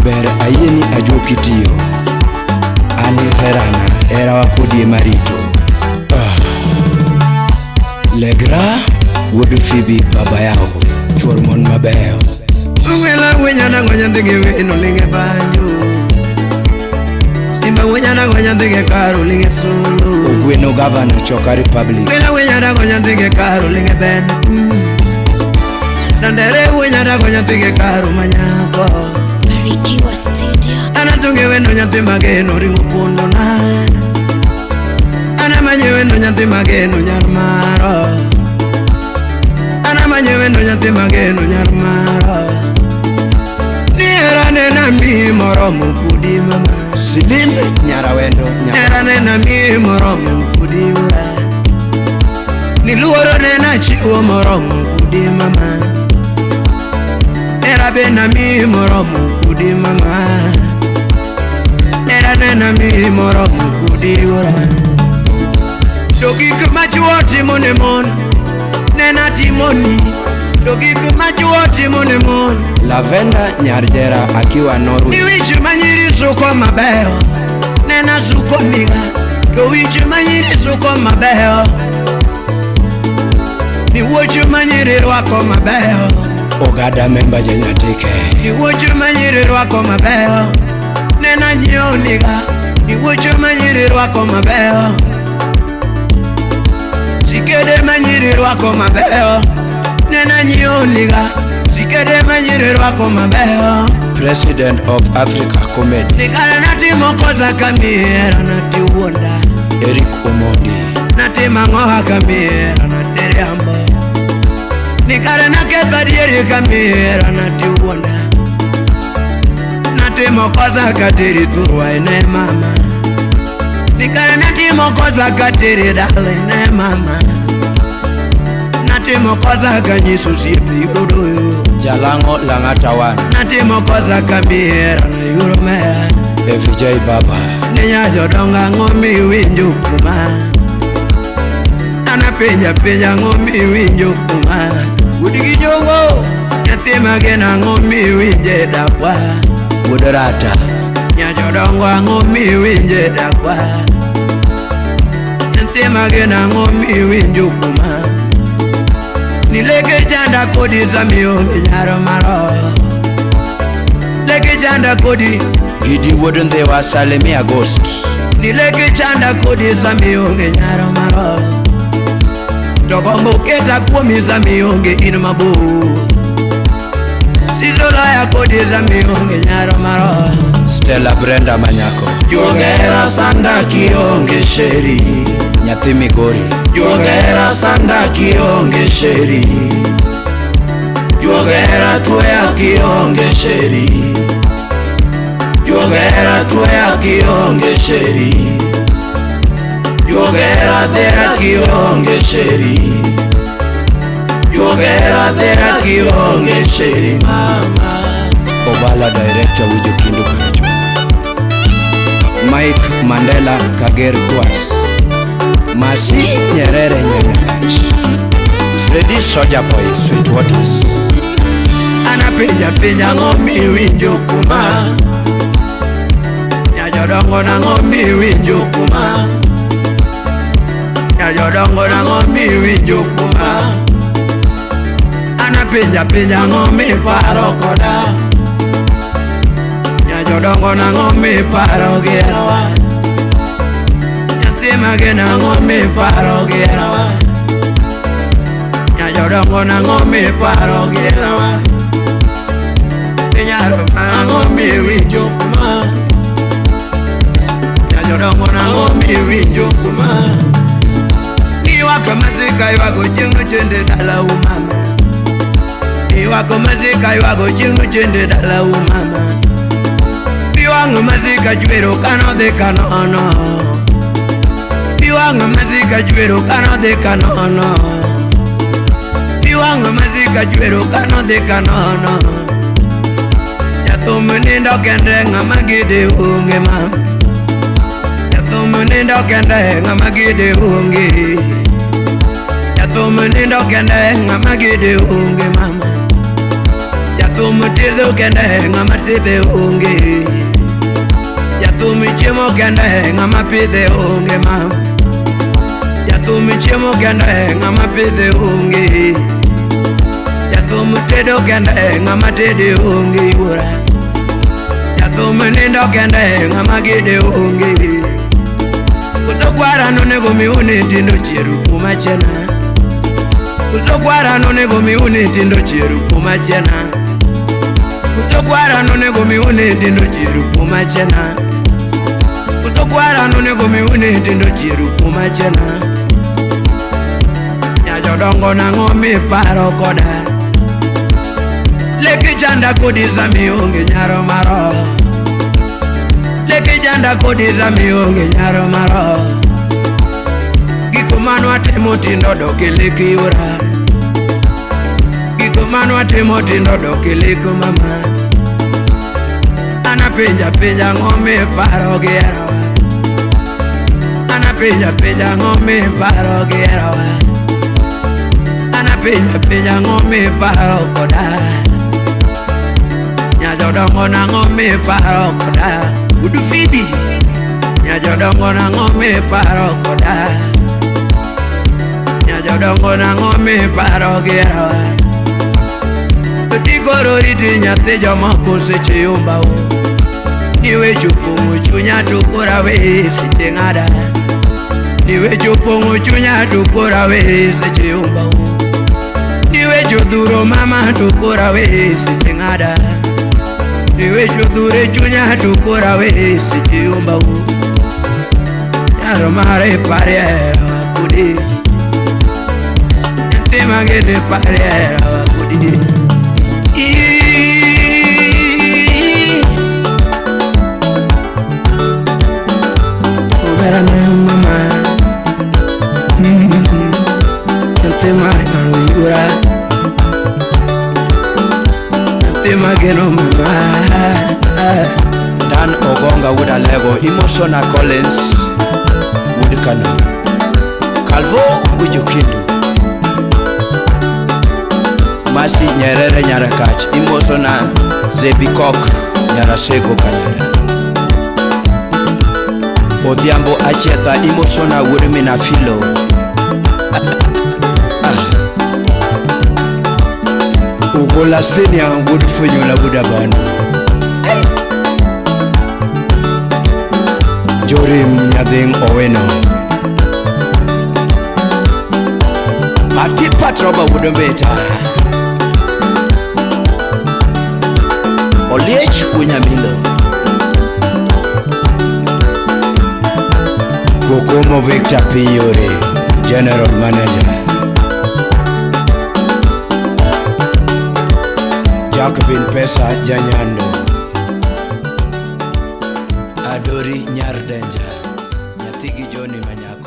Maber ayeni ajoki tiyo Ani serana era wakodie marito Legra wuod Phoebe baba yao chuor mon mabeyo Wela wenya na ngonya ndege weno linge banyo Simba wenya na ngonya ndege karo linge solo Ogweno governor Choka Republic Wela wenya na ngonya ndege karo linge ben Nandere wenya na ngonya ndege karo manyako Barikiwa Studio. Anatunge weno nyathi mageno ringo pondo na Anamanye weno nyathi mageno nyar maro Anamanye weno nyathi mageno nyar maro Niera nena mi moromo kudi mama Silinde nyara wendo Niera nena mi moromo kudi ura Niluoro nena chiwo moromo kudi mama Niera bena mi moromo kudi mama Niera nena mi moromo kudi ura Dogik machuo timo ne mon Nena timoni Dogik machuo timo ne mon Lavenda nyarjera akiwa Norway Ni wichi manyiri suko mabeyo Nena suko miga Do wichi manyiri suko mabeyo Ni wichi manyiri rwako mabeyo Ogada memba jenyatike Ni wichi manyiri rwako mabeyo Nena jioniga Ni wichi manyiri rwako mabeyo Sikede manyiri rwako mabeyo Nena jioniga Sikede manyiri rwako mabeyo President of Africa Comedy Nikare nati mokoza kamiera nati uonda Eric Omondi Nati mangoha kamiera nati riambo Nikare naketha dieri kamiera nati uonda Nati mokoza katiri turwa ine mama Nikare nati mokoza katiri dala ine mama Nati mokoza kanyisu sipi uruyo Jalango Langatawan Nati mokoza kamiera na yurumea FJ Baba Ninya jodonga ngomi winjo kuma Ana peja ngomi winjo kuma Udigi jongo Nyati magena ngomi winje dakwa Muderata Nya jodonga ngomi winje dakwa Nyati magena ngomi winjo kuma Nileke janda kodi zamio nyaro maro Leke janda kodi Gidi wouldn't they was Salemi August Nileke chanda kodi za mionge nyara maro Togombo keta kuomi za mionge inu mabu Sizola ya kodi za mionge nyara maro Stella Brenda Manyako Juogera sanda kionge sheri Nyathi Migori Juogera sanda kionge sheri Juogera tuya kionge sheri Juogera tuya kionge sheri Juogera dera kionge sheri Juogera dera kionge sheri mama Obala Director Wijo Kindu Karachu Mike Mandela Kager Twas Masi Nyerere Nyanyakach Freddy Soja Boy Sweet Waters Ana peja ngomi winjo kuma Nyajodongo na ngomi winjo kuma Nyajodongo na ngomi winjo kuma Ana peja ngomi paro koda Nyajodongo na ngomi paro gerawa Nyati magena ngomi paro gerawa Nyajodongo na ngomi paro gerawa Nyaro na ngomi winjo kuma Nyajodongo na ngomi winjo kuma Niwako mazika iwago jingu chende dala umama Niwako mazika iwago jingu chende dala umama Niwango mazika juero kano de kanono Niwango mazika juero kano de kanono Niwango mazika juero kano de kanono Yatumunindo kende ngamagide unge mama Yatumunindo kende ngamagide unge Yatumunindo kende ngamagide unge mama Jathum tedo kende ng'ama tede onge. Jathum chiemo kende ng'ama pidhe onge mama. Jathum chiemo kende ng'ama pidhe onge. Jathum tedo kende ng'ama tede onge yuora. Jathum nindo kende ng'ama gede onge. Kutokwara nonego miune tindo chieru kuma chena. Kutokwara nonego miune tindo chieru kuma chena. Kutokwara nonego miune tindo chieru kuma chena. Kutokwara nonego miune tindo chieru kuma chena. Nyajodongo nang'o miparo koda. Leki chanda kodiza mionge nyaro maro. Leki chanda kodiza mionge nyaro maro. Giko manu atimo tindo doke leki ura. Giko manu atimo tindo doke leki mama. Ana penja ng'ome paro gero. Ana penja ng'ome paro gero. Ana penja ng'ome paro koda. Nyajodongo nang'o miparo koda. Udu fidi. Nyajodongo nang'o miparo koda. Nyajodongo nang'o miparo gero. Tikoro riti nyathi jomoko seche yomba o. Niwe chupong'o chunya tukora we seche ng'ada. Niwe chupong'o chunya tukora we seche yomba o. Niwe chodhuro mama tukora we seche ng'ada. Niwe chodhure chunya tukora we seche yomba o. Nyaro mare pariera wakudi. Nyathi magede pariera wakudi. Obera na mama. Nyathi magano yura. Nyathi mageno mama. Dan Ogonga Wuda Lego, Emotional Collins Wudikano, Calvo Wujukindu, Masi Nyerere Nyarakach, Emotional Zebikok Nyarasego Kanyara, Odhiambo Acheta, Emotional Wudimina Filo. Ugola Senia Wudifunyola Wudabano, Jorim Nyadeng Oweno, Pati Patroba Wudombeta, Oliech Unyamilo, Kokomo Victor Piyore, General Manager, Jacobin Pesa Janyando, Adori Nyardenja, Nyatigi Johnny Manyako.